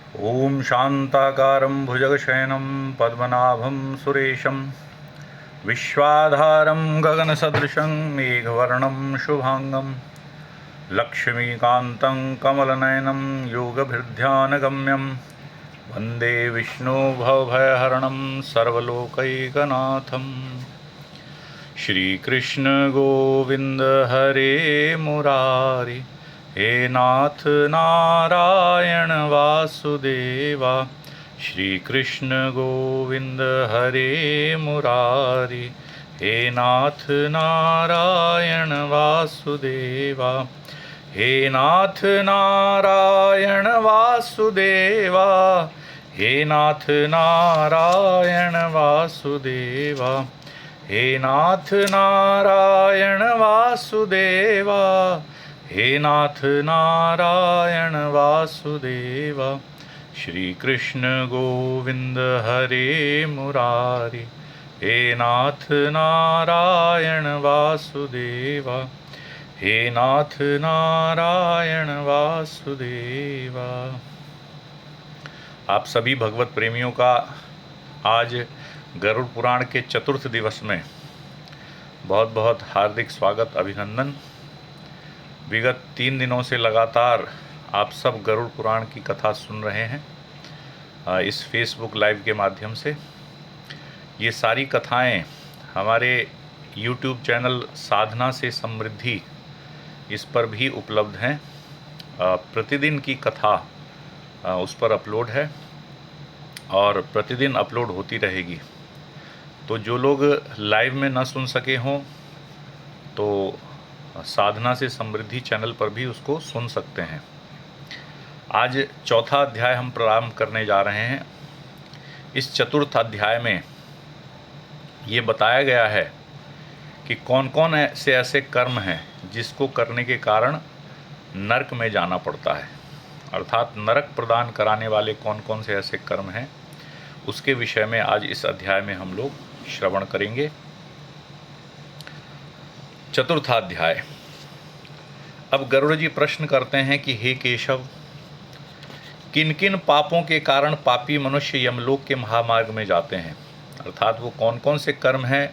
ओम शांताकारं भुजगशयनं पद्मनाभं सुरेशं विश्वाधारं गगनसदृशं मेघवर्णं शुभांगं लक्ष्मीकान्तं कमलनयनं योगभिर्ध्यानगम्यं वन्दे विष्णु भवभयहरणं सर्वलोकैकनाथं। श्रीकृष्ण गोविंद हरे मुरारी, हे नाथ नारायण वासुदेवा। श्री कृष्ण गोविंद हरे मुरारी, हे नाथ नारायण वासुदेवा। हे नाथ नारायण वासुदेवा, हे नाथ नारायण वासुदेवा। हे नाथ नारायण वासुदेवा, हे नाथ नारायण वासुदेवा। श्री कृष्ण गोविंद हरे मुरारी, हे नाथ नारायण वासुदेवा। हे नाथ नारायण वासुदेवा। आप सभी भगवत प्रेमियों का आज गरुड़ पुराण के चतुर्थ दिवस में बहुत बहुत हार्दिक स्वागत, अभिनंदन। विगत 3 दिनों से लगातार आप सब गरुड़ पुराण की कथा सुन रहे हैं इस फेसबुक लाइव के माध्यम से। ये सारी कथाएं हमारे यूट्यूब चैनल साधना से समृद्धि इस पर भी उपलब्ध हैं। प्रतिदिन की कथा उस पर अपलोड है और प्रतिदिन अपलोड होती रहेगी। तो जो लोग लाइव में न सुन सके हों तो साधना से समृद्धि चैनल पर भी उसको सुन सकते हैं। आज चौथा अध्याय हम प्रारंभ करने जा रहे हैं। इस चतुर्थ अध्याय में ये बताया गया है कि कौन कौन से ऐसे कर्म हैं जिसको करने के कारण नरक में जाना पड़ता है, अर्थात नरक प्रदान कराने वाले कौन कौन से ऐसे कर्म हैं, उसके विषय में आज इस अध्याय में हम लोग श्रवण करेंगे। चतुर्थाध्याय। अब गरुड़ जी प्रश्न करते हैं कि हे केशव, किन किन पापों के कारण पापी मनुष्य यमलोक के महामार्ग में जाते हैं, अर्थात वो कौन कौन से कर्म हैं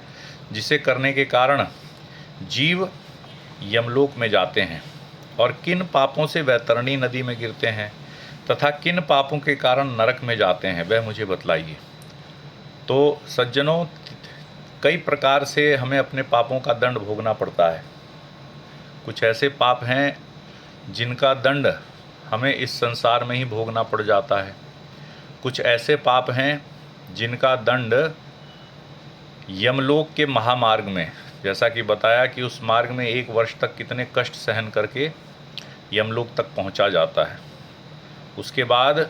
जिसे करने के कारण जीव यमलोक में जाते हैं, और किन पापों से वैतरणी नदी में गिरते हैं तथा किन पापों के कारण नरक में जाते हैं, वह मुझे बतलाइए। तो सज्जनों, कई प्रकार से हमें अपने पापों का दंड भोगना पड़ता है। कुछ ऐसे पाप हैं जिनका दंड हमें इस संसार में ही भोगना पड़ जाता है। कुछ ऐसे पाप हैं जिनका दंड यमलोक के महामार्ग में, जैसा कि बताया कि उस मार्ग में 1 वर्ष तक कितने कष्ट सहन करके यमलोक तक पहुंचा जाता है। उसके बाद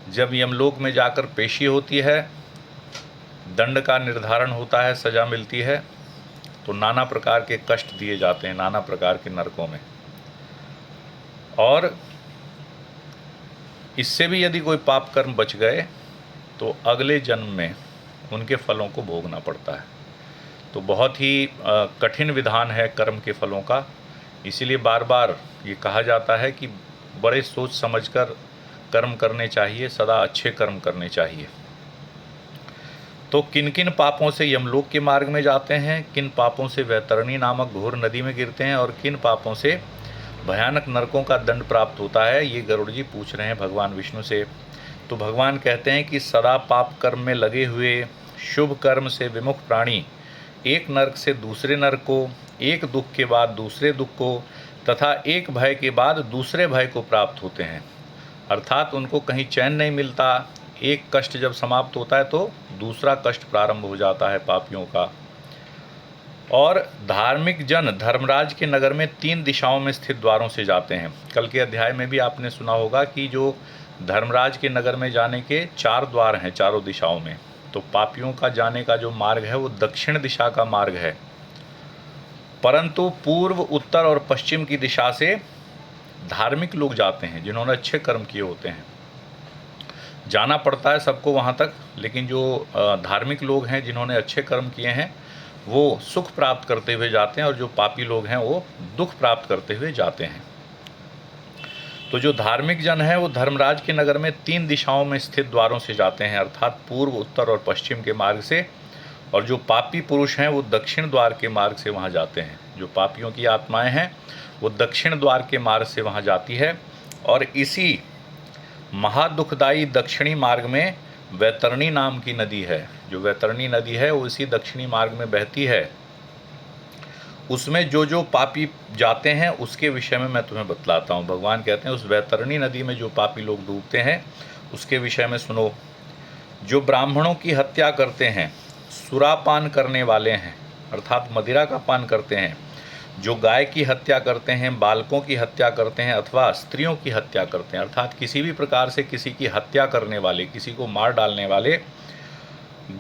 जब यमलोक में जाकर पेशी होती है, दंड का निर्धारण होता है, सज़ा मिलती है, तो नाना प्रकार के कष्ट दिए जाते हैं नाना प्रकार के नरकों में। और इससे भी यदि कोई पाप कर्म बच गए तो अगले जन्म में उनके फलों को भोगना पड़ता है। तो बहुत ही कठिन विधान है कर्म के फलों का। इसीलिए बार बार ये कहा जाता है कि बड़े सोच समझकर कर्म करने चाहिए, सदा अच्छे कर्म करने चाहिए। तो किन किन पापों से यमलोक के मार्ग में जाते हैं, किन पापों से वैतरणी नामक घोर नदी में गिरते हैं, और किन पापों से भयानक नरकों का दंड प्राप्त होता है, ये गरुड़ जी पूछ रहे हैं भगवान विष्णु से। तो भगवान कहते हैं कि सदा पाप कर्म में लगे हुए शुभ कर्म से विमुख प्राणी एक नरक से दूसरे नरक को, एक दुख के बाद दूसरे दुख को तथा एक भय के बाद दूसरे भय को प्राप्त होते हैं। अर्थात उनको कहीं चैन नहीं मिलता। एक कष्ट जब समाप्त होता है तो दूसरा कष्ट प्रारंभ हो जाता है पापियों का। और धार्मिक जन धर्मराज के नगर में 3 दिशाओं में स्थित द्वारों से जाते हैं। कल के अध्याय में भी आपने सुना होगा कि जो धर्मराज के नगर में जाने के 4 द्वार हैं चारों दिशाओं में। तो पापियों का जाने का जो मार्ग है वो दक्षिण दिशा का मार्ग है, परंतु पूर्व, उत्तर और पश्चिम की दिशा से धार्मिक लोग जाते हैं जिन्होंने अच्छे कर्म किए होते हैं। जाना पड़ता है सबको वहाँ तक, लेकिन जो धार्मिक लोग हैं जिन्होंने अच्छे कर्म किए हैं वो सुख प्राप्त करते हुए जाते हैं, और जो पापी लोग हैं वो दुख प्राप्त करते हुए जाते हैं। तो जो धार्मिक जन है वो धर्मराज के नगर में 3 दिशाओं में स्थित द्वारों से जाते हैं, अर्थात पूर्व, उत्तर और पश्चिम के मार्ग से। और जो पापी पुरुष हैं वो दक्षिण द्वार के मार्ग से वहाँ जाते हैं। जो पापियों की आत्माएं हैं वो दक्षिण द्वार के मार्ग से वहाँ जाती है। और इसी महादुखदायी दक्षिणी मार्ग में वैतरणी नाम की नदी है। जो वैतरणी नदी है वो इसी दक्षिणी मार्ग में बहती है। उसमें जो जो पापी जाते हैं उसके विषय में मैं तुम्हें बतलाता हूँ। भगवान कहते हैं उस वैतरणी नदी में जो पापी लोग डूबते हैं उसके विषय में सुनो। जो ब्राह्मणों की हत्या करते हैं, सुरापान करने वाले हैं अर्थात मदिरा का पान करते हैं, जो गाय की हत्या करते हैं, बालकों की हत्या करते हैं अथवा स्त्रियों की हत्या करते हैं, अर्थात किसी भी प्रकार से किसी की हत्या करने वाले, किसी को मार डालने वाले,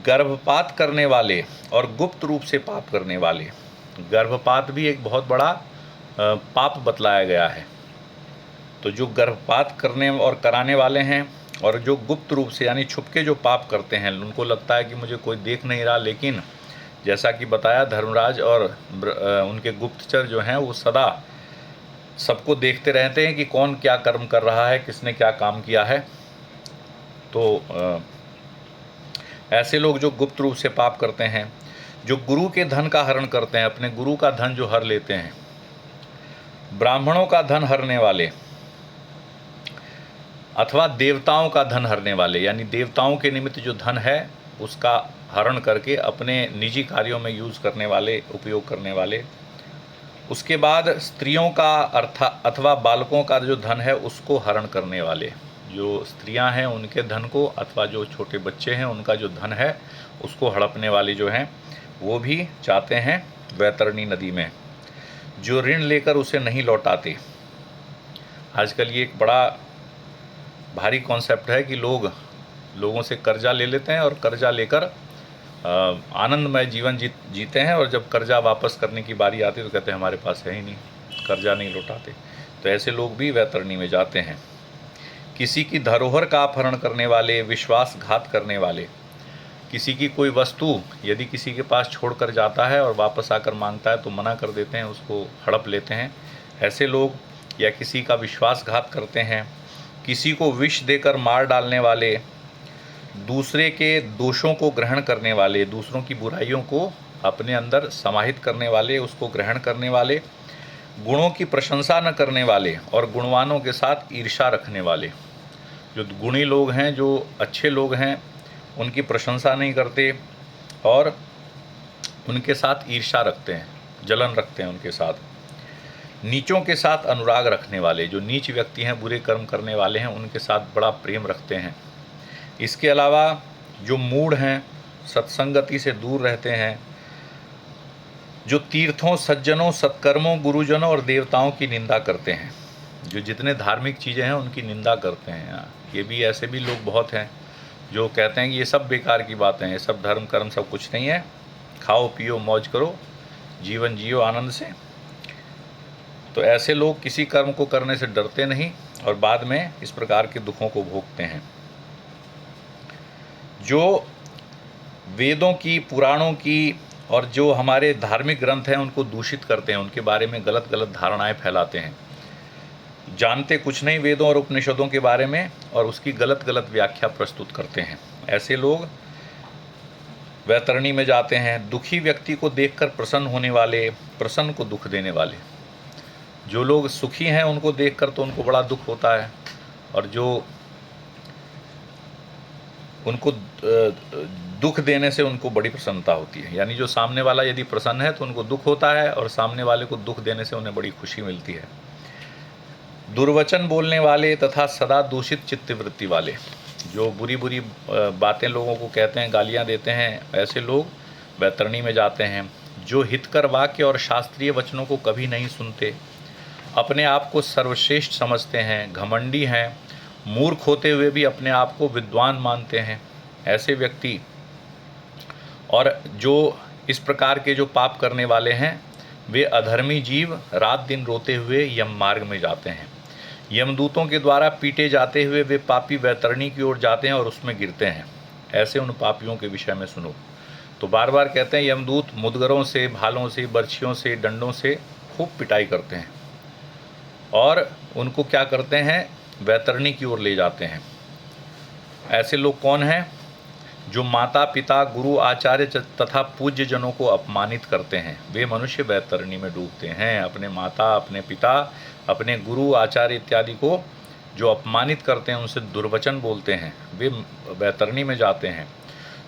गर्भपात करने वाले और गुप्त रूप से पाप करने वाले। गर्भपात भी एक बहुत बड़ा पाप बतलाया गया है। तो जो गर्भपात करने और कराने वाले हैं और जो गुप्त रूप से यानी छुप के जो पाप करते हैं, उनको लगता है कि मुझे कोई देख नहीं रहा, लेकिन जैसा कि बताया धर्मराज और उनके गुप्तचर जो हैं वो सदा सबको देखते रहते हैं कि कौन क्या कर्म कर रहा है, किसने क्या काम किया है। तो ऐसे लोग जो गुप्त रूप से पाप करते हैं, जो गुरु के धन का हरण करते हैं, अपने गुरु का धन जो हर लेते हैं, ब्राह्मणों का धन हरने वाले अथवा देवताओं का धन हरने वाले, यानी देवताओं के निमित्त जो धन है उसका हरण करके अपने निजी कार्यों में यूज़ करने वाले, उपयोग करने वाले। उसके बाद स्त्रियों का अथवा बालकों का जो धन है उसको हरण करने वाले। जो स्त्रियां हैं उनके धन को अथवा जो छोटे बच्चे हैं उनका जो धन है उसको हड़पने वाले जो हैं वो भी जाते हैं वैतरणी नदी में। जो ऋण लेकर उसे नहीं लौटाते, आजकल ये एक बड़ा भारी कॉन्सेप्ट है कि लोगों से कर्जा ले लेते हैं और कर्जा लेकर आनंदमय जीवन जीते हैं, और जब कर्जा वापस करने की बारी आती है तो कहते हैं हमारे पास है ही नहीं, कर्जा नहीं लौटाते। तो ऐसे लोग भी वैतरणी में जाते हैं। किसी की धरोहर का अपहरण करने वाले, विश्वासघात करने वाले, किसी की कोई वस्तु यदि किसी के पास छोड़कर जाता है और वापस आकर मांगता है तो मना कर देते हैं, उसको हड़प लेते हैं ऐसे लोग। या किसी का विश्वासघात करते हैं, किसी को विष देकर मार डालने वाले, दूसरे के दोषों को ग्रहण करने वाले, दूसरों की बुराइयों को अपने अंदर समाहित करने वाले, उसको ग्रहण करने वाले, गुणों की प्रशंसा न करने वाले और गुणवानों के साथ ईर्ष्या रखने वाले। जो गुणी लोग हैं, जो अच्छे लोग हैं, उनकी प्रशंसा नहीं करते और उनके साथ ईर्ष्या रखते हैं, जलन रखते हैं उनके साथ। नीचों के साथ अनुराग रखने वाले, जो नीच व्यक्ति हैं, बुरे कर्म करने वाले हैं, उनके साथ बड़ा प्रेम रखते हैं। इसके अलावा जो मूढ़ हैं, सत्संगति से दूर रहते हैं, जो तीर्थों, सज्जनों, सत्कर्मों, गुरुजनों और देवताओं की निंदा करते हैं, जो जितने धार्मिक चीज़ें हैं उनकी निंदा करते हैं। ये भी ऐसे भी लोग बहुत हैं जो कहते हैं कि ये सब बेकार की बातें हैं, ये सब धर्म कर्म सब कुछ नहीं है, खाओ पियो मौज करो, जीवन जियो आनंद से। तो ऐसे लोग किसी कर्म को करने से डरते नहीं और बाद में इस प्रकार के दुखों को भोगते हैं। जो वेदों की, पुराणों की और जो हमारे धार्मिक ग्रंथ हैं उनको दूषित करते हैं, उनके बारे में गलत गलत धारणाएं फैलाते हैं, जानते कुछ नहीं वेदों और उपनिषदों के बारे में और उसकी गलत गलत व्याख्या प्रस्तुत करते हैं, ऐसे लोग वैतरणी में जाते हैं। दुखी व्यक्ति को देखकर प्रसन्न होने वाले, प्रसन्न को दुख देने वाले। जो लोग सुखी हैं उनको देखकर तो उनको बड़ा दुख होता है, और जो उनको दुख देने से उनको बड़ी प्रसन्नता होती है। यानी जो सामने वाला यदि प्रसन्न है तो उनको दुख होता है और सामने वाले को दुख देने से उन्हें बड़ी खुशी मिलती है। दुर्वचन बोलने वाले तथा सदा दूषित चित्तवृत्ति वाले, जो बुरी बुरी बातें लोगों को कहते हैं, गालियां देते हैं, ऐसे लोग वैतरणी में जाते हैं। जो हितकर वाक्य और शास्त्रीय वचनों को कभी नहीं सुनते, अपने आप को सर्वश्रेष्ठ समझते हैं, घमंडी हैं, मूर्ख होते हुए भी अपने आप को विद्वान मानते हैं, ऐसे व्यक्ति और जो इस प्रकार के जो पाप करने वाले हैं वे अधर्मी जीव रात दिन रोते हुए यम मार्ग में जाते हैं। यमदूतों के द्वारा पीटे जाते हुए वे पापी वैतरणी की ओर जाते हैं और उसमें गिरते हैं। ऐसे उन पापियों के विषय में सुनो। तो बार बार कहते हैं यमदूत मुदगरों से, भालों से, बर्छियों से, डंडों से खूब पिटाई करते हैं और उनको क्या करते हैं, वैतरणी की ओर ले जाते हैं। ऐसे लोग कौन हैं? जो माता पिता, गुरु, आचार्य तथा पूज्य जनों को अपमानित करते हैं, वे मनुष्य वैतरणी में डूबते हैं। अपने माता, अपने पिता, अपने गुरु, आचार्य इत्यादि को जो अपमानित करते हैं, उनसे दुर्वचन बोलते हैं, वे वैतरणी में जाते हैं।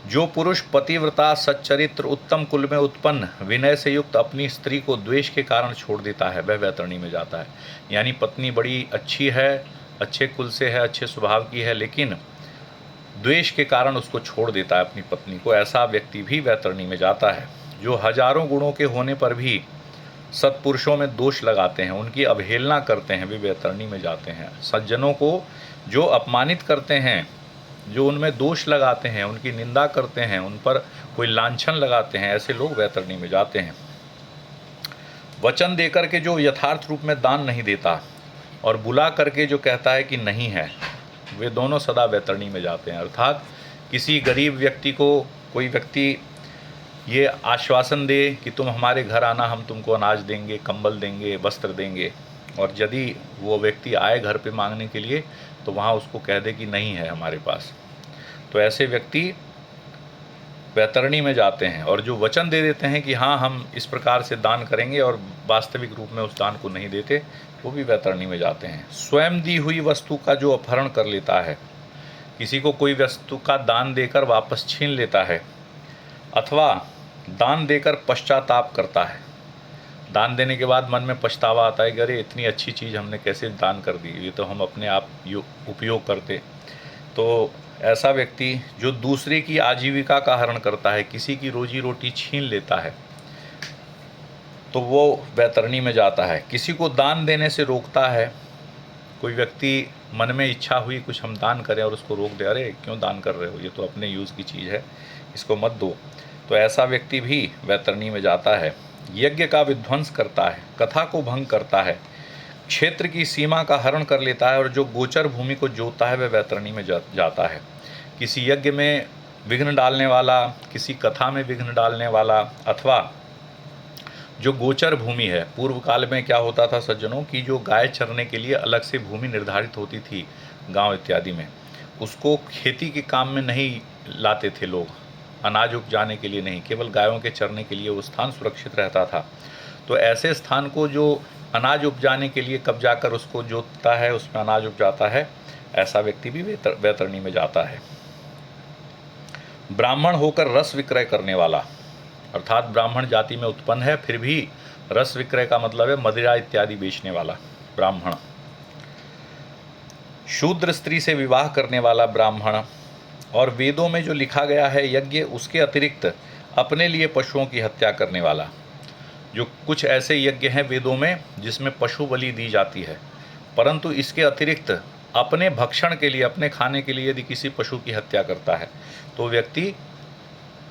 जो पुरुष पतिव्रता, सच्चरित्र, उत्तम कुल में उत्पन्न, विनय से युक्त अपनी स्त्री को द्वेष के कारण छोड़ देता है, वह वैतरणी में जाता है। यानी पत्नी बड़ी अच्छी है, अच्छे कुल से है, अच्छे स्वभाव की है, लेकिन द्वेष के कारण उसको छोड़ देता है अपनी पत्नी को, ऐसा व्यक्ति भी वैतरणी में जाता है। जो हजारों गुणों के होने पर भी सत्पुरुषों में दोष लगाते हैं, उनकी अवहेलना करते हैं, वे वैतरणी में जाते हैं। सज्जनों को जो अपमानित करते हैं, जो उनमें दोष लगाते हैं, उनकी निंदा करते हैं, उन पर कोई लांछन लगाते हैं, ऐसे लोग वैतरणी में जाते हैं। वचन देकर के जो यथार्थ रूप में दान नहीं देता और बुला करके जो कहता है कि नहीं है, वे दोनों सदा वैतरणी में जाते हैं। अर्थात किसी गरीब व्यक्ति को कोई व्यक्ति ये आश्वासन दे कि तुम हमारे घर आना, हम तुमको अनाज देंगे, कंबल देंगे, वस्त्र देंगे, और यदि वो व्यक्ति आए घर पे मांगने के लिए तो वहाँ उसको कह दे कि नहीं है हमारे पास, तो ऐसे व्यक्ति वैतरणी में जाते हैं। और जो वचन दे देते हैं कि हाँ हम इस प्रकार से दान करेंगे और वास्तविक रूप में उस दान को नहीं देते, वो भी वैतरणी में जाते हैं। स्वयं दी हुई वस्तु का जो अपहरण कर लेता है, किसी को कोई वस्तु का दान देकर वापस छीन लेता है, अथवा दान देकर पश्चाताप करता है, दान देने के बाद मन में पछतावा आता है कि अरे इतनी अच्छी चीज़ हमने कैसे दान कर दी, ये तो हम अपने आप उपयोग करते। तो ऐसा व्यक्ति जो दूसरे की आजीविका का हरण करता है, किसी की रोजी रोटी छीन लेता है, तो वो वैतरणी में जाता है। किसी को दान देने से रोकता है, कोई व्यक्ति मन में इच्छा हुई कुछ हम दान करें और उसको रोक दे, अरे क्यों दान कर रहे हो, ये तो अपने यूज़ की चीज़ है, इसको मत दो, तो ऐसा व्यक्ति भी वैतरणी में जाता है। यज्ञ का विध्वंस करता है, कथा को भंग करता है, क्षेत्र की सीमा का हरण कर लेता है, और जो गोचर भूमि को जोतता है वह वैतरणी में जाता है। किसी यज्ञ में विघ्न डालने वाला, किसी कथा में विघ्न डालने वाला, अथवा जो गोचर भूमि है, पूर्व काल में क्या होता था सज्जनों की, जो गाय चरने के लिए अलग से भूमि निर्धारित होती थी गांव इत्यादि में, उसको खेती के काम में नहीं लाते थे लोग, अनाज उपजाने के लिए नहीं, केवल गायों के चरने के लिए वो स्थान सुरक्षित रहता था। तो ऐसे स्थान को जो अनाज उपजाने के लिए कब्जा कर उसको जोतता है, उसमें अनाज उपजाता है, ऐसा व्यक्ति भी वैतरणी में जाता है। ब्राह्मण होकर रस विक्रय करने वाला, अर्थात ब्राह्मण जाति में उत्पन्न है फिर भी रस विक्रय का मतलब है मदिरा इत्यादि बेचने वाला ब्राह्मण। शूद्र स्त्री से विवाह करने वाला ब्राह्मण, और वेदों में जो लिखा गया है यज्ञ, उसके अतिरिक्त अपने लिए पशुओं की हत्या करने वाला। जो कुछ ऐसे यज्ञ हैं वेदों में जिसमें पशु बलि दी जाती है, परंतु इसके अतिरिक्त अपने भक्षण के लिए, अपने खाने के लिए यदि किसी पशु की हत्या करता है तो व्यक्ति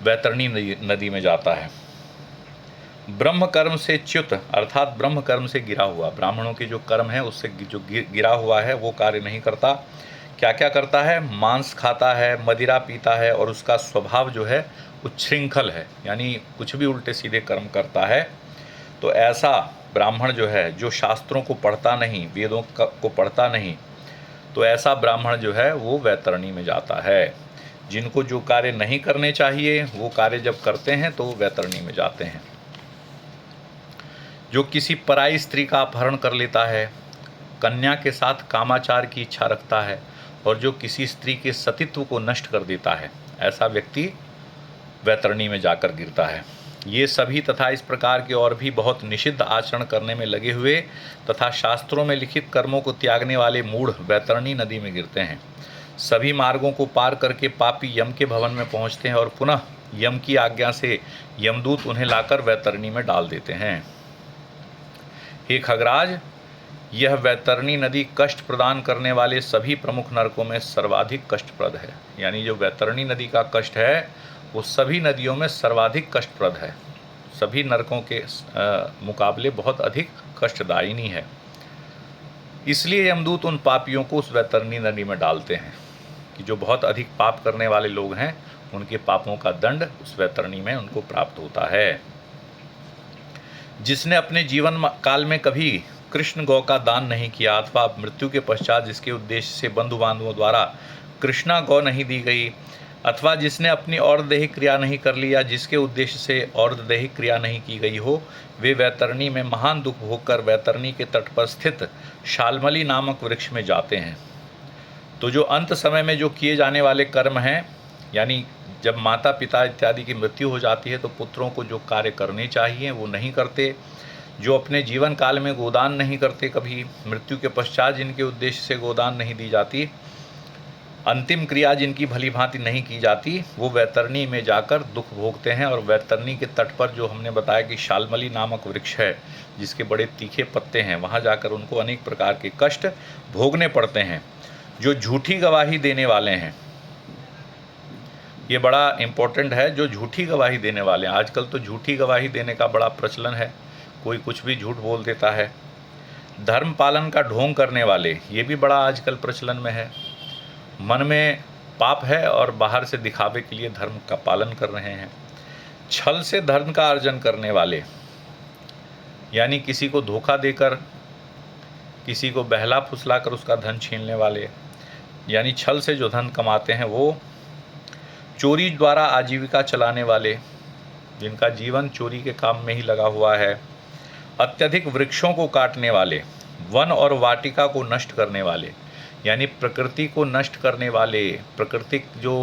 वैतरणी नदी में जाता है। ब्रह्म कर्म से च्युत, अर्थात ब्रह्म कर्म से गिरा हुआ, ब्राह्मणों के जो कर्म है उससे जो गिरा हुआ है वो कार्य नहीं करता। क्या क्या करता है? मांस खाता है, मदिरा पीता है, और उसका स्वभाव जो है उच्छृंखल है, यानी कुछ भी उल्टे सीधे कर्म करता है। तो ऐसा ब्राह्मण जो है, जो शास्त्रों को पढ़ता नहीं, वेदों को पढ़ता नहीं, तो ऐसा ब्राह्मण जो है वो वैतरणी में जाता है। जिनको जो कार्य नहीं करने चाहिए वो कार्य जब करते हैं तो वैतरणी में जाते हैं। जो किसी पराई स्त्री का अपहरण कर लेता है, कन्या के साथ कामाचार की इच्छा रखता है, और जो किसी स्त्री के सतीत्व को नष्ट कर देता है, ऐसा व्यक्ति वैतरणी में जाकर गिरता है। ये सभी तथा इस प्रकार के और भी बहुत निषिद्ध आचरण करने में लगे हुए तथा शास्त्रों में लिखित कर्मों को त्यागने वाले मूढ़ वैतरणी नदी में गिरते हैं। सभी मार्गों को पार करके पापी यम के भवन में पहुंचते हैं, और पुनः यम की आज्ञा से यमदूत उन्हें लाकर वैतरणी में डाल देते हैं। हे खगराज, यह वैतरणी नदी कष्ट प्रदान करने वाले सभी प्रमुख नरकों में सर्वाधिक कष्टप्रद है। यानी जो वैतरणी नदी का कष्ट है वो सभी नदियों में सर्वाधिक कष्टप्रद है, सभी नरकों के मुकाबले बहुत अधिक कष्टदायिनी है। इसलिए यमदूत उन पापियों को उस वैतरणी नदी में डालते हैं कि जो बहुत अधिक पाप करने वाले लोग हैं, उनके पापों का दंड उस वैतरणी में उनको प्राप्त होता है। जिसने अपने जीवन काल में कभी कृष्ण गौ का दान नहीं किया अथवा मृत्यु के पश्चात जिसके उद्देश्य से बंधु बांधवों द्वारा कृष्णा गौ नहीं दी गई अथवा जिसने अपनी और दैहिक क्रिया नहीं कर ली या जिसके उद्देश्य से और दैहिक क्रिया नहीं की गई हो, वे वैतरणी में महान दुख भोगकर वैतरणी के तट पर स्थित शाल्मली नामक वृक्ष में जाते हैं। तो जो अंत समय में जो किए जाने वाले कर्म हैं, यानी जब माता पिता इत्यादि की मृत्यु हो जाती है तो पुत्रों को जो कार्य करने चाहिए वो नहीं करते, जो अपने जीवन काल में गोदान नहीं करते, कभी मृत्यु के पश्चात जिनके उद्देश्य से गोदान नहीं दी जाती, अंतिम क्रिया जिनकी भली भांति नहीं की जाती, वो वैतरणी में जाकर दुख भोगते हैं। और वैतरणी के तट पर जो हमने बताया कि शाल्मली नामक वृक्ष है जिसके बड़े तीखे पत्ते हैं, वहाँ जाकर उनको अनेक प्रकार के कष्ट भोगने पड़ते हैं। जो झूठी गवाही देने वाले हैं, ये बड़ा इम्पोर्टेंट है, जो झूठी गवाही देने वाले हैं। आजकल तो झूठी गवाही देने का बड़ा प्रचलन है, कोई कुछ भी झूठ बोल देता है। धर्म पालन का ढोंग करने वाले, ये भी बड़ा आजकल प्रचलन में है। मन में पाप है और बाहर से दिखावे के लिए धर्म का पालन कर रहे हैं। छल से धर्म का अर्जन करने वाले, यानी किसी को धोखा देकर, किसी को बहला फुसला कर उसका धन छीनने वाले, यानी छल से जो धन कमाते हैं वो। चोरी द्वारा आजीविका चलाने वाले, जिनका जीवन चोरी के काम में ही लगा हुआ है। अत्यधिक वृक्षों को काटने वाले, वन और वाटिका को नष्ट करने वाले, यानी प्रकृति को नष्ट करने वाले। प्राकृतिक जो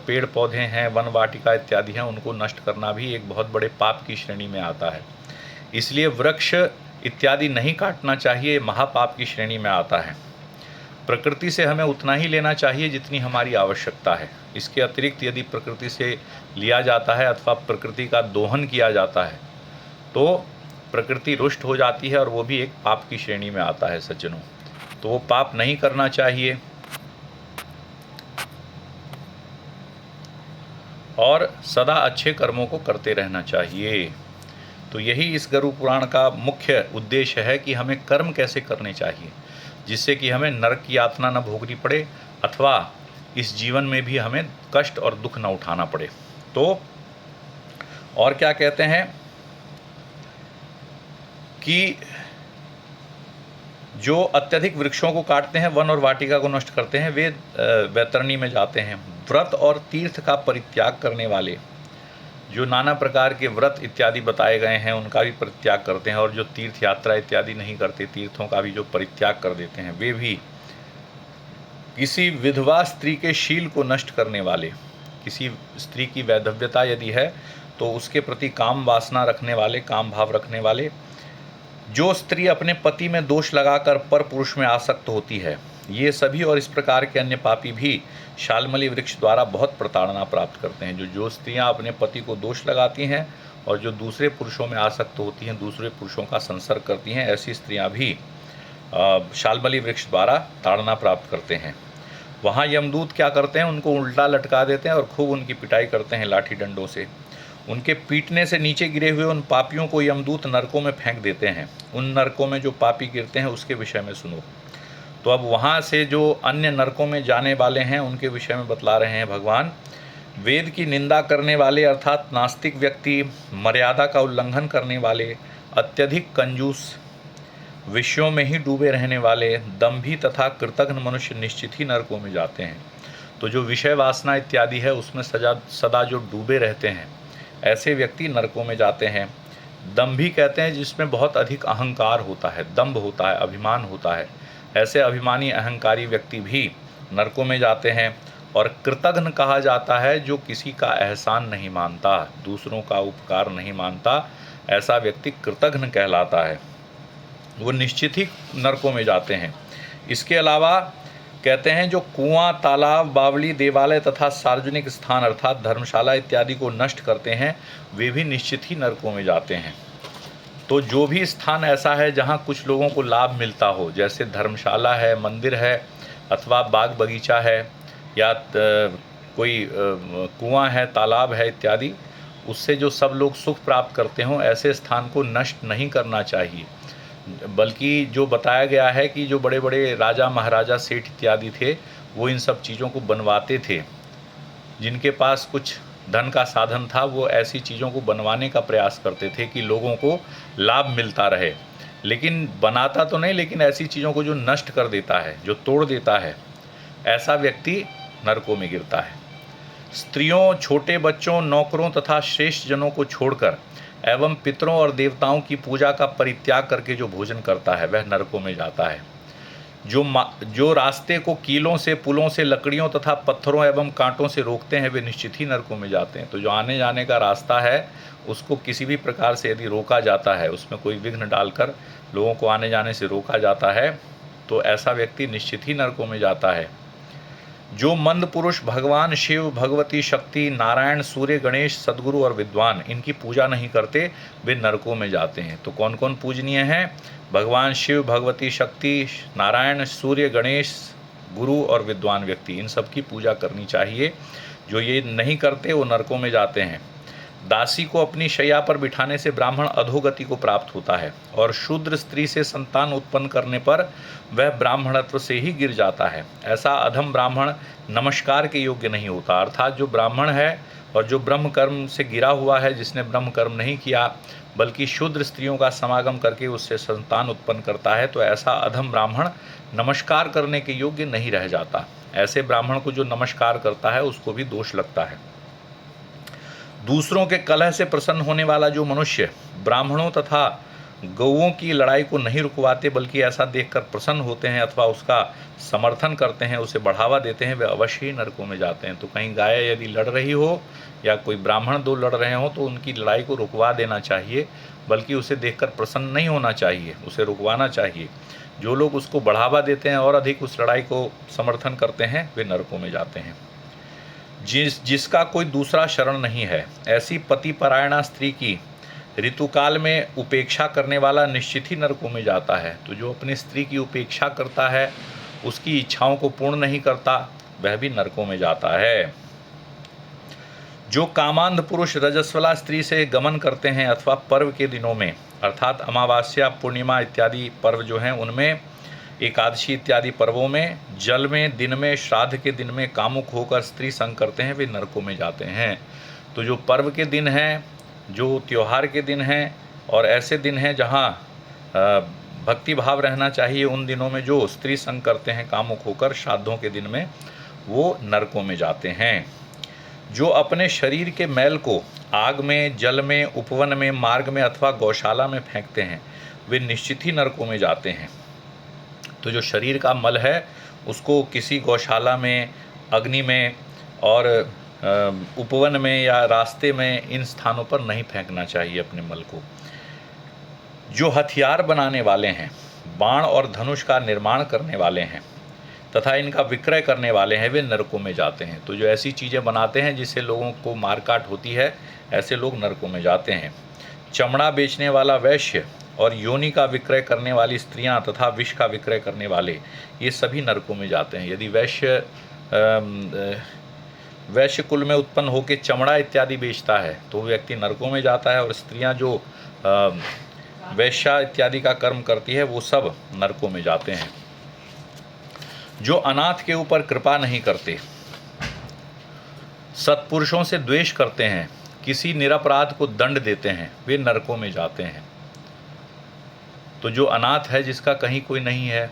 पेड़ पौधे हैं, वन वाटिका इत्यादि हैं, उनको नष्ट करना भी एक बहुत बड़े पाप की श्रेणी में आता है। इसलिए वृक्ष इत्यादि नहीं काटना चाहिए, महापाप की श्रेणी में आता है। प्रकृति से हमें उतना ही लेना चाहिए जितनी हमारी आवश्यकता है। इसके अतिरिक्त यदि प्रकृति से लिया जाता है अथवा प्रकृति का दोहन किया जाता है तो प्रकृति रुष्ट हो जाती है और वो भी एक पाप की श्रेणी में आता है सज्जनों। तो वो पाप नहीं करना चाहिए और सदा अच्छे कर्मों को करते रहना चाहिए। तो यही इस गरुड़ पुराण का मुख्य उद्देश्य है कि हमें कर्म कैसे करने चाहिए जिससे कि हमें नरक की यातना न भोगनी पड़े अथवा इस जीवन में भी हमें कष्ट और दुख न उठाना पड़े। तो और क्या कहते हैं कि जो अत्यधिक वृक्षों को काटते हैं, वन और वाटिका को नष्ट करते हैं, वे वैतरणी में जाते हैं। व्रत और तीर्थ का परित्याग करने वाले, जो नाना प्रकार के व्रत इत्यादि बताए गए हैं उनका भी परित्याग करते हैं, और जो तीर्थ यात्रा इत्यादि नहीं करते, तीर्थों का भी जो परित्याग कर देते हैं, वे भी। किसी विधवा स्त्री के शील को नष्ट करने वाले, किसी स्त्री की वैधव्यता यदि है तो उसके प्रति काम वासना रखने वाले, काम भाव रखने वाले। जो स्त्री अपने पति में दोष लगाकर पर पुरुष में आसक्त होती है, ये सभी और इस प्रकार के अन्य पापी भी शाल्मली वृक्ष द्वारा बहुत प्रताड़ना प्राप्त करते हैं। जो स्त्रियां अपने पति को दोष लगाती हैं और जो दूसरे पुरुषों में आसक्त होती हैं, दूसरे पुरुषों का संसर्ग करती हैं, ऐसी स्त्रियां भी शाल्मली वृक्ष द्वारा ताड़ना प्राप्त करते हैं। वहाँ यमदूत क्या करते हैं, उनको उल्टा लटका देते हैं और खूब उनकी पिटाई करते हैं लाठी डंडों से। उनके पीटने से नीचे गिरे हुए उन पापियों को यमदूत नरकों में फेंक देते हैं। उन नरकों में जो पापी गिरते हैं उसके विषय में सुनो। तो अब वहाँ से जो अन्य नरकों में जाने वाले हैं उनके विषय में बतला रहे हैं भगवान। वेद की निंदा करने वाले अर्थात नास्तिक व्यक्ति, मर्यादा का उल्लंघन करने वाले, अत्यधिक कंजूस, विषयों में ही डूबे रहने वाले, दंभी तथा कृतघ्न मनुष्य निश्चित ही नरकों में जाते हैं। तो जो विषय वासना इत्यादि है उसमें सदा जो डूबे रहते हैं ऐसे व्यक्ति नरकों में जाते हैं। दंभी कहते हैं जिसमें बहुत अधिक अहंकार होता है, दंभ होता है, अभिमान होता है, ऐसे अभिमानी अहंकारी व्यक्ति भी नरकों में जाते हैं। और कृतघ्न कहा जाता है जो किसी का एहसान नहीं मानता, दूसरों का उपकार नहीं मानता, ऐसा व्यक्ति कृतघ्न कहलाता है, वो निश्चित ही नरकों में जाते हैं। इसके अलावा कहते हैं जो कुआं, तालाब, बावली, देवालय तथा सार्वजनिक स्थान अर्थात धर्मशाला इत्यादि को नष्ट करते हैं, वे भी निश्चित ही नरकों में जाते हैं। तो जो भी स्थान ऐसा है जहाँ कुछ लोगों को लाभ मिलता हो, जैसे धर्मशाला है, मंदिर है अथवा बाग बगीचा है या कोई कुआं है, तालाब है इत्यादि, उससे जो सब लोग सुख प्राप्त करते हों, ऐसे स्थान को नष्ट नहीं करना चाहिए। बल्कि जो बताया गया है कि जो बड़े बड़े राजा महाराजा सेठ इत्यादि थे वो इन सब चीज़ों को बनवाते थे। जिनके पास कुछ धन का साधन था वो ऐसी चीज़ों को बनवाने का प्रयास करते थे कि लोगों को लाभ मिलता रहे। लेकिन बनाता तो नहीं, लेकिन ऐसी चीज़ों को जो नष्ट कर देता है, जो तोड़ देता है, ऐसा व्यक्ति नरकों में गिरता है। स्त्रियों, छोटे बच्चों, नौकरों तथा श्रेष्ठ जनों को छोड़कर एवं पितरों और देवताओं की पूजा का परित्याग करके जो भोजन करता है वह नरकों में जाता है। जो रास्ते को कीलों से, पुलों से, लकड़ियों तथा पत्थरों एवं कांटों से रोकते हैं वे निश्चित ही नरकों में जाते हैं। तो जो आने जाने का रास्ता है उसको किसी भी प्रकार से यदि रोका जाता है, उसमें कोई विघ्न डालकर लोगों को आने जाने से रोका जाता है, तो ऐसा व्यक्ति निश्चित ही नरकों में जाता है। जो मंद पुरुष भगवान शिव, भगवती शक्ति, नारायण, सूर्य, गणेश, सद्गुरु और विद्वान इनकी पूजा नहीं करते वे नरकों में जाते हैं। तो कौन कौन पूजनीय हैं? भगवान शिव, भगवती शक्ति, नारायण, सूर्य, गणेश, गुरु और विद्वान व्यक्ति, इन सब की पूजा करनी चाहिए। जो ये नहीं करते वो नरकों में जाते हैं। दासी को अपनी शैया पर बिठाने से ब्राह्मण अधोगति को प्राप्त होता है और शूद्र स्त्री से संतान उत्पन्न करने पर वह ब्राह्मणत्व से ही गिर जाता है। ऐसा अधम ब्राह्मण नमस्कार के योग्य नहीं होता। अर्थात जो ब्राह्मण है और जो ब्रह्म कर्म से गिरा हुआ है, जिसने ब्रह्म कर्म नहीं किया बल्कि शूद्र स्त्रियों का समागम करके उससे संतान उत्पन्न करता है, तो ऐसा अधम ब्राह्मण नमस्कार करने के योग्य नहीं रह जाता। ऐसे ब्राह्मण को जो नमस्कार करता है उसको भी दोष लगता है। दूसरों के कलह से प्रसन्न होने वाला जो मनुष्य ब्राह्मणों तथा गौओं की लड़ाई को नहीं रुकवाते बल्कि ऐसा देखकर प्रसन्न होते हैं अथवा उसका समर्थन करते हैं, उसे बढ़ावा देते हैं, वे अवश्य ही नरकों में जाते हैं। तो कहीं गाय यदि लड़ रही हो या कोई ब्राह्मण दो लड़ रहे हो तो उनकी लड़ाई को रुकवा देना चाहिए, बल्कि उसे देखकर प्रसन्न नहीं होना चाहिए, उसे रुकवाना चाहिए। जो लोग उसको बढ़ावा देते हैं और अधिक उस लड़ाई को समर्थन करते हैं वे नरकों में जाते हैं। जिसका कोई दूसरा शरण नहीं है, ऐसी पति परायणा स्त्री की ऋतुकाल में उपेक्षा करने वाला निश्चित ही नरकों में जाता है। तो जो अपनी स्त्री की उपेक्षा करता है, उसकी इच्छाओं को पूर्ण नहीं करता, वह भी नरकों में जाता है। जो कामांध पुरुष रजस्वला स्त्री से गमन करते हैं अथवा पर्व के दिनों में, अर्थात अमावस्या, पूर्णिमा इत्यादि पर्व जो हैं उनमें, एकादशी इत्यादि पर्वों में, जल में, दिन में, श्राद्ध के दिन में कामुक होकर स्त्री संग करते हैं, वे नरकों में जाते हैं। तो जो पर्व के दिन हैं, जो त्यौहार के दिन हैं और ऐसे दिन हैं जहाँ भक्ति भाव रहना चाहिए, उन दिनों में जो स्त्री संग करते हैं कामुक होकर श्राद्धों के दिन में, वो नरकों में जाते हैं। जो अपने शरीर के मैल को आग में, जल में, उपवन में, मार्ग में अथवा गौशाला में फेंकते हैं, वे निश्चित ही नरकों में जाते हैं। तो जो शरीर का मल है उसको किसी गौशाला में, अग्नि में और उपवन में या रास्ते में, इन स्थानों पर नहीं फेंकना चाहिए अपने मल को। जो हथियार बनाने वाले हैं, बाण और धनुष का निर्माण करने वाले हैं तथा इनका विक्रय करने वाले हैं, वे नरकों में जाते हैं। तो जो ऐसी चीज़ें बनाते हैं जिससे लोगों को मारकाट होती है, ऐसे लोग नरकों में जाते हैं। चमड़ा बेचने वाला वैश्य और योनि का विक्रय करने वाली स्त्रियां तथा विष का विक्रय करने वाले, ये सभी नरकों में जाते हैं। यदि वैश्य कुल में उत्पन्न होकर चमड़ा इत्यादि बेचता है तो व्यक्ति नरकों में जाता है, और स्त्रियां जो वैश्या इत्यादि का कर्म करती है वो सब नरकों में जाते हैं। जो अनाथ के ऊपर कृपा नहीं करते, सत्पुरुषों से द्वेष करते हैं, किसी निरपराध को दंड देते हैं, वे नरकों में जाते हैं। तो जो अनाथ है, जिसका कहीं कोई नहीं है,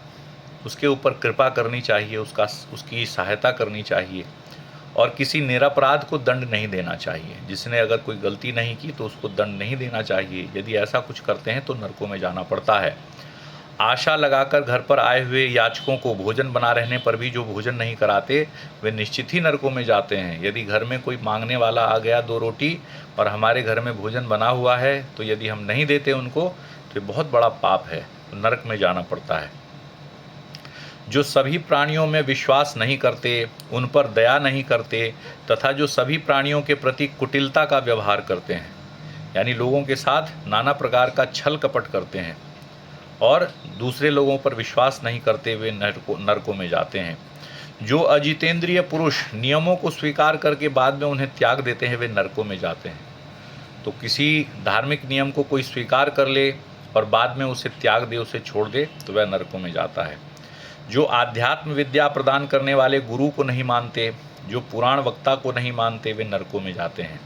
उसके ऊपर कृपा करनी चाहिए, उसकी सहायता करनी चाहिए, और किसी निरपराध को दंड नहीं देना चाहिए। जिसने अगर कोई गलती नहीं की तो उसको दंड नहीं देना चाहिए। यदि ऐसा कुछ करते हैं तो नरकों में जाना पड़ता है। आशा लगाकर घर पर आए हुए याचकों को भोजन बना रहने पर भी जो भोजन नहीं कराते, वे निश्चित ही नरकों में जाते हैं। यदि घर में कोई मांगने वाला आ गया 2 रोटी और हमारे घर में भोजन बना हुआ है, तो यदि हम नहीं देते उनको तो ये बहुत बड़ा पाप है, तो नरक में जाना पड़ता है। जो सभी प्राणियों में विश्वास नहीं करते, उन पर दया नहीं करते तथा जो सभी प्राणियों के प्रति कुटिलता का व्यवहार करते हैं, यानी लोगों के साथ नाना प्रकार का छल कपट करते हैं और दूसरे लोगों पर विश्वास नहीं करते, वे नरकों में जाते हैं। जो अजितेंद्रिय पुरुष नियमों को स्वीकार करके बाद में उन्हें त्याग देते हैं, वे नरकों में जाते हैं। तो किसी धार्मिक नियम को कोई स्वीकार कर ले और बाद में उसे त्याग दे, उसे छोड़ दे, तो वह नरकों में जाता है। जो आध्यात्म विद्या प्रदान करने वाले गुरु को नहीं मानते, जो पुराण वक्ता को नहीं मानते, वे नरकों में जाते हैं।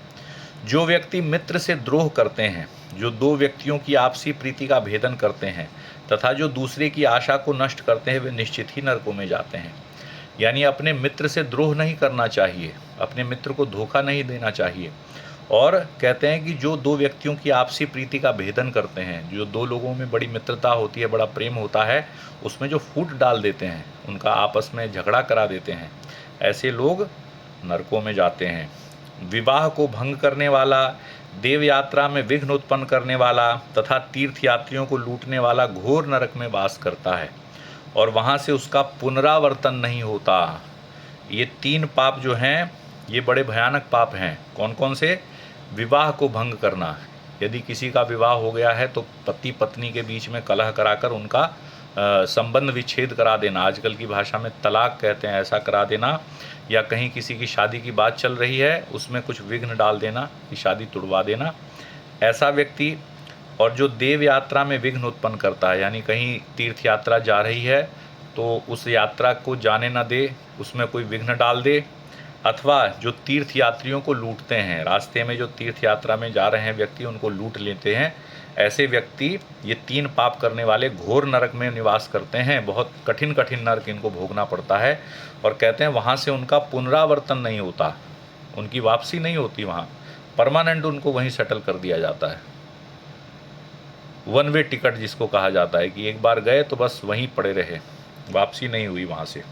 जो व्यक्ति मित्र से द्रोह करते हैं, जो 2 व्यक्तियों की आपसी प्रीति का भेदन करते हैं तथा जो दूसरे की आशा को नष्ट करते हैं वे निश्चित ही नरकों में जाते हैं। यानी अपने मित्र से द्रोह नहीं करना चाहिए, अपने मित्र को धोखा नहीं देना चाहिए। और कहते हैं कि जो दो व्यक्तियों की आपसी प्रीति का भेदन करते हैं, जो दो लोगों में बड़ी मित्रता होती है, बड़ा प्रेम होता है, उसमें जो फूट डाल देते हैं, उनका आपस में झगड़ा करा देते हैं, ऐसे लोग नरकों में जाते हैं। विवाह को भंग करने वाला, देव यात्रा में विघ्न उत्पन्न करने वाला तथा तीर्थ यात्रियों को लूटने वाला घोर नरक में वास करता है और वहाँ से उसका पुनरावर्तन नहीं होता। ये 3 पाप जो हैं ये बड़े भयानक पाप हैं। कौन कौन से? विवाह को भंग करना, यदि किसी का विवाह हो गया है तो पति पत्नी के बीच में कलह कराकर उनका संबंध विच्छेद करा देना, आजकल की भाषा में तलाक कहते हैं, ऐसा करा देना। या कहीं किसी की शादी की बात चल रही है, उसमें कुछ विघ्न डाल देना कि शादी तुड़वा देना, ऐसा व्यक्ति। और जो देव यात्रा में विघ्न उत्पन्न करता है, यानी कहीं तीर्थ यात्रा जा रही है तो उस यात्रा को जाने न दे, उसमें कोई विघ्न डाल दे। अथवा जो तीर्थ यात्रियों को लूटते हैं, रास्ते में जो तीर्थ यात्रा में जा रहे हैं व्यक्ति उनको लूट लेते हैं, ऐसे व्यक्ति ये 3 पाप करने वाले घोर नरक में निवास करते हैं। बहुत कठिन कठिन नरक इनको भोगना पड़ता है। और कहते हैं वहाँ से उनका पुनरावर्तन नहीं होता, उनकी वापसी नहीं होती, वहाँ परमानेंट उनको वहीं सेटल कर दिया जाता है। 1 वे टिकट जिसको कहा जाता है कि एक बार गए तो बस वहीं पड़े रहे, वापसी नहीं हुई वहाँ से।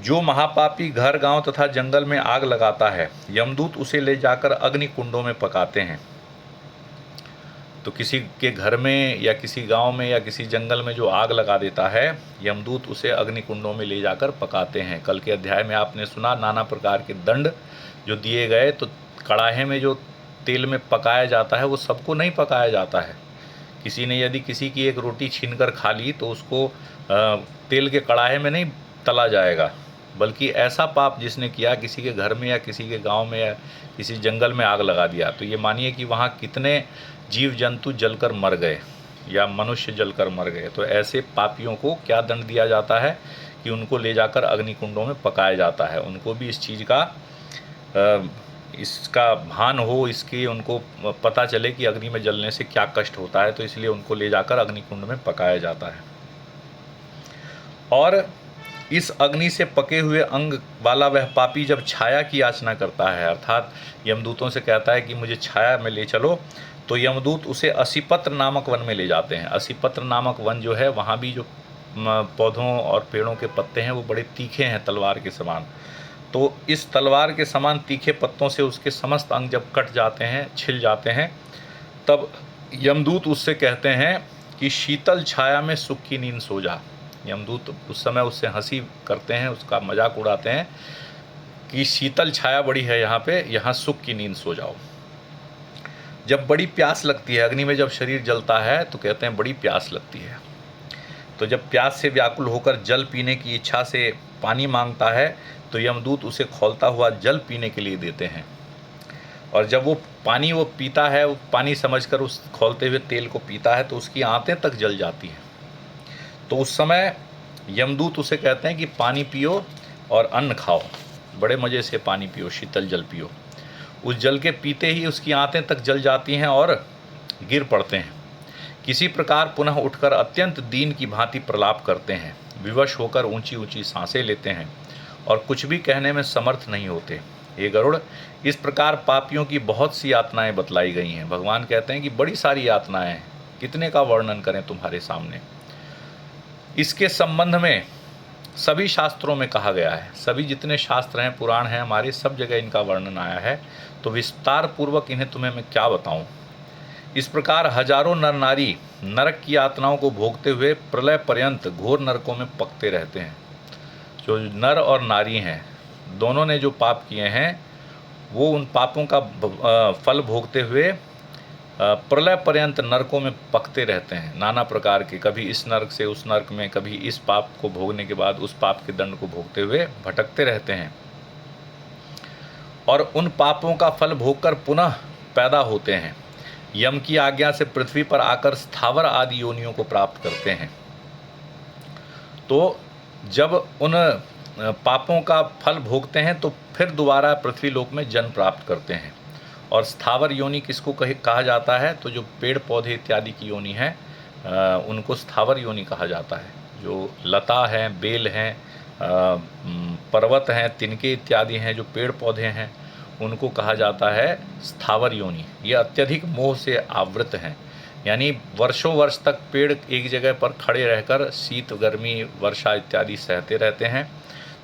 जो महापापी घर गांव तथा जंगल में आग लगाता है, यमदूत उसे ले जाकर अग्नि कुंडों में पकाते हैं। तो किसी के घर में या किसी गांव में या किसी जंगल में जो आग लगा देता है, यमदूत उसे अग्नि कुंडों में ले जाकर पकाते हैं। कल के अध्याय में आपने सुना नाना प्रकार के दंड जो दिए गए। तो कड़ाहे में जो तेल में पकाया जाता है वो सबको नहीं पकाया जाता है। किसी ने यदि किसी की एक रोटी छीनकर खा ली तो उसको तेल के कड़ाहे में नहीं तला जाएगा, बल्कि ऐसा पाप जिसने किया, किसी के घर में या किसी के गांव में या किसी जंगल में आग लगा दिया, तो ये मानिए कि वहाँ कितने जीव जंतु जलकर मर गए या मनुष्य जलकर मर गए। तो ऐसे पापियों को क्या दंड दिया जाता है कि उनको ले जाकर अग्निकुंडों में पकाया जाता है। उनको भी इस चीज़ का इसका भान हो, इसकी उनको पता चले कि अग्नि में जलने से क्या कष्ट होता है, तो इसलिए उनको ले जाकर अग्निकुंड में पकाया जाता है। और इस अग्नि से पके हुए अंग वाला वह पापी जब छाया की याचना करता है, अर्थात यमदूतों से कहता है कि मुझे छाया में ले चलो, तो यमदूत उसे असीपत्र नामक वन में ले जाते हैं। असीपत्र नामक वन जो है, वहाँ भी जो पौधों और पेड़ों के पत्ते हैं वो बड़े तीखे हैं, तलवार के समान। तो इस तलवार के समान तीखे पत्तों से उसके समस्त अंग जब कट जाते हैं, छिल जाते हैं, तब यमदूत उससे कहते हैं कि शीतल छाया में सुख की नींद सो जा। यमदूत उस समय उससे हंसी करते हैं, उसका मजाक उड़ाते हैं कि शीतल छाया बड़ी है यहाँ पे, यहाँ सुख की नींद सो जाओ। जब बड़ी प्यास लगती है, अग्नि में जब शरीर जलता है तो कहते हैं बड़ी प्यास लगती है, तो जब प्यास से व्याकुल होकर जल पीने की इच्छा से पानी मांगता है तो यमदूत उसे खौलता हुआ जल पीने के लिए देते हैं। और जब वो पानी वो पीता है, वो पानी समझकर उस खौलते हुए तेल को पीता है, तो उसकी आंतें तक जल जाती हैं। तो उस समय यमदूत उसे कहते हैं कि पानी पियो और अन्न खाओ, बड़े मज़े से पानी पियो, शीतल जल पियो। उस जल के पीते ही उसकी आंतें तक जल जाती हैं और गिर पड़ते हैं। किसी प्रकार पुनः उठकर अत्यंत दीन की भांति प्रलाप करते हैं, विवश होकर ऊंची ऊंची सांसें लेते हैं और कुछ भी कहने में समर्थ नहीं होते। हे गरुड़, इस प्रकार पापियों की बहुत सी यातनाएं बतलाई गई हैं। भगवान कहते हैं कि बड़ी सारी यातनाएं हैं, कितने का वर्णन करें तुम्हारे सामने। इसके संबंध में सभी शास्त्रों में कहा गया है, सभी जितने शास्त्र हैं, पुराण हैं हमारे, सब जगह इनका वर्णन आया है। तो विस्तार पूर्वक इन्हें तुम्हें मैं क्या बताऊं। इस प्रकार हजारों नर नारी नरक की यातनाओं को भोगते हुए प्रलय पर्यंत घोर नरकों में पकते रहते हैं। जो नर और नारी हैं, दोनों ने जो पाप किए हैं, वो उन पापों का फल भोगते हुए प्रलय पर्यंत नरकों में पकते रहते हैं, नाना प्रकार के, कभी इस नरक से उस नरक में, कभी इस पाप को भोगने के बाद उस पाप के दंड को भोगते हुए भटकते रहते हैं। और उन पापों का फल भोगकर पुनः पैदा होते हैं, यम की आज्ञा से पृथ्वी पर आकर स्थावर आदि योनियों को प्राप्त करते हैं। तो जब उन पापों का फल भोगते हैं तो फिर दोबारा पृथ्वी लोक में जन्म प्राप्त करते हैं। और स्थावर योनि किसको कहा जाता है? तो जो पेड़ पौधे इत्यादि की योनि है, उनको स्थावर योनि कहा जाता है। जो लता हैं, बेल हैं, पर्वत हैं, तिनके इत्यादि हैं, जो पेड़ पौधे हैं, उनको कहा जाता है स्थावर योनि। ये अत्यधिक मोह से आवृत हैं, यानी वर्षों वर्ष तक पेड़ एक जगह पर खड़े रहकर शीत, गर्मी, वर्षा इत्यादि सहते रहते हैं।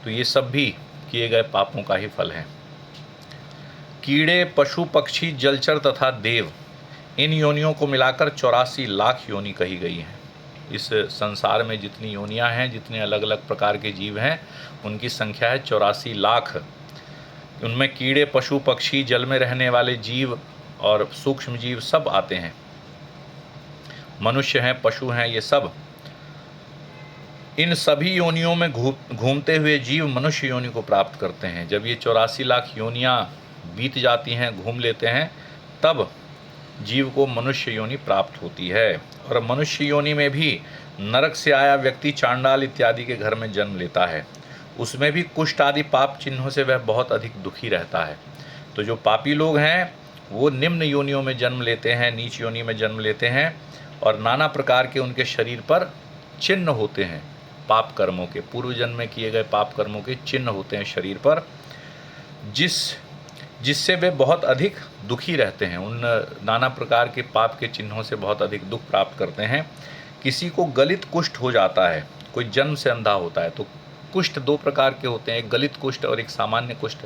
तो ये सब भी किए गए पापों का ही फल है। कीड़े, पशु, पक्षी, जलचर तथा देव, इन योनियों को मिलाकर 84 लाख योनि कही गई हैं। इस संसार में जितनी योनियां हैं, जितने अलग अलग प्रकार के जीव हैं, उनकी संख्या है 84 लाख। उनमें कीड़े, पशु, पक्षी, जल में रहने वाले जीव और सूक्ष्म जीव सब आते हैं। मनुष्य हैं, पशु हैं, ये सब। इन सभी योनियों में घूमते हुए जीव मनुष्य योनि को प्राप्त करते हैं। जब ये 84 लाख योनियां बीत जाती हैं, घूम लेते हैं, तब जीव को मनुष्य योनि प्राप्त होती है। और मनुष्य योनि में भी नरक से आया व्यक्ति चांडाल इत्यादि के घर में जन्म लेता है। उसमें भी कुष्ठ आदि पाप चिन्हों से वह बहुत अधिक दुखी रहता है। तो जो पापी लोग हैं वो निम्न योनियों में जन्म लेते हैं, नीच योनि में जन्म लेते हैं, और नाना प्रकार के उनके शरीर पर चिन्ह होते हैं पाप कर्मों के, पूर्व जन्म में किए गए पाप कर्मों के चिन्ह होते हैं शरीर पर, जिससे वे बहुत अधिक दुखी रहते हैं। उन नाना प्रकार के पाप के चिन्हों से बहुत अधिक दुख प्राप्त करते हैं। किसी को गलित कुष्ठ हो जाता है, कोई जन्म से अंधा होता है। तो कुष्ठ दो प्रकार के होते हैं, एक गलित कुष्ठ और एक सामान्य कुष्ठ।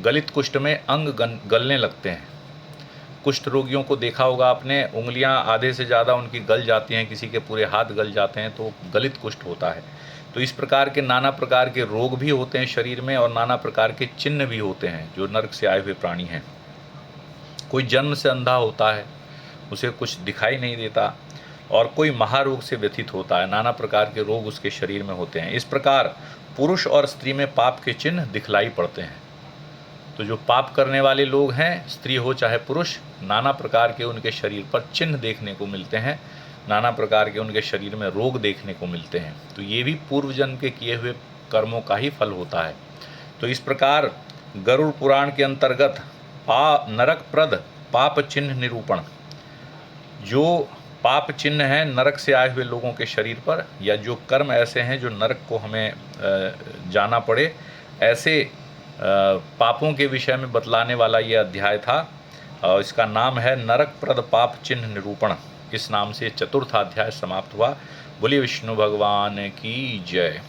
गलित कुष्ठ में अंग गलने लगते हैं। कुष्ठ रोगियों को देखा होगा आपने, उंगलियां आधे से ज़्यादा उनकी गल जाती हैं, किसी के पूरे हाथ गल जाते हैं, तो गलित कुष्ठ होता है। तो इस प्रकार के नाना प्रकार के रोग भी होते हैं शरीर में, और नाना प्रकार के चिन्ह भी होते हैं जो नरक से आए हुए प्राणी हैं। कोई जन्म से अंधा होता है, उसे कुछ दिखाई नहीं देता, और कोई महारोग से व्यथित होता है। नाना प्रकार के रोग उसके शरीर में होते हैं। इस प्रकार पुरुष और स्त्री में पाप के चिन्ह दिखलाई पड़ते हैं। तो जो पाप करने वाले लोग हैं, स्त्री हो चाहे पुरुष, नाना प्रकार के उनके शरीर पर चिन्ह देखने को मिलते हैं, नाना प्रकार के उनके शरीर में रोग देखने को मिलते हैं। तो ये भी पूर्व जन्म के किए हुए कर्मों का ही फल होता है। तो इस प्रकार गरुड़ पुराण के अंतर्गत नरकप्रद पाप चिन्ह निरूपण, जो पाप चिन्ह हैं नरक से आए हुए लोगों के शरीर पर, या जो कर्म ऐसे हैं जो नरक को हमें जाना पड़े, ऐसे पापों के विषय में बतलाने वाला ये अध्याय था। और इसका नाम है नरकप्रद पाप चिन्ह निरूपण। इस नाम से चतुर्थ अध्याय समाप्त हुआ। बोलिए विष्णु भगवान की जय।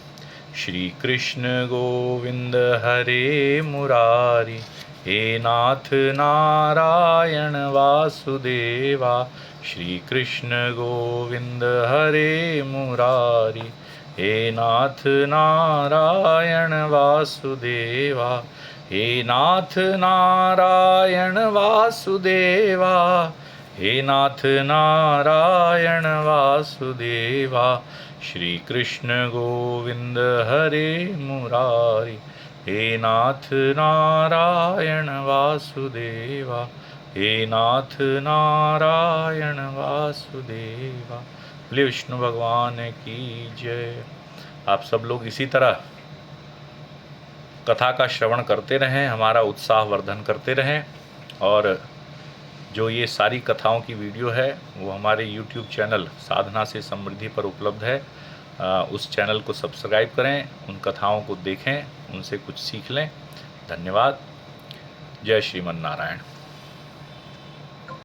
श्री कृष्ण गोविंद हरे मुरारी, हे नाथ नारायण वासुदेवा। श्री कृष्ण गोविंद हरे मुरारी, हे नाथ नारायण वासुदेवा। हे नाथ नारायण वासुदेवा, हे नाथ नारायण वासुदेवा। श्री कृष्ण गोविंद हरे मुरारी, हे नाथ नारायण वासुदेवा। हे नाथ नारायण वासुदेवा। बोलिए विष्णु भगवान की जय। आप सब लोग इसी तरह कथा का श्रवण करते रहें, हमारा उत्साह वर्धन करते रहें। और जो ये सारी कथाओं की वीडियो है वो हमारे YouTube चैनल साधना से समृद्धि पर उपलब्ध है। उस चैनल को सब्सक्राइब करें, उन कथाओं को देखें, उनसे कुछ सीख लें। धन्यवाद। जय श्रीमन नारायण।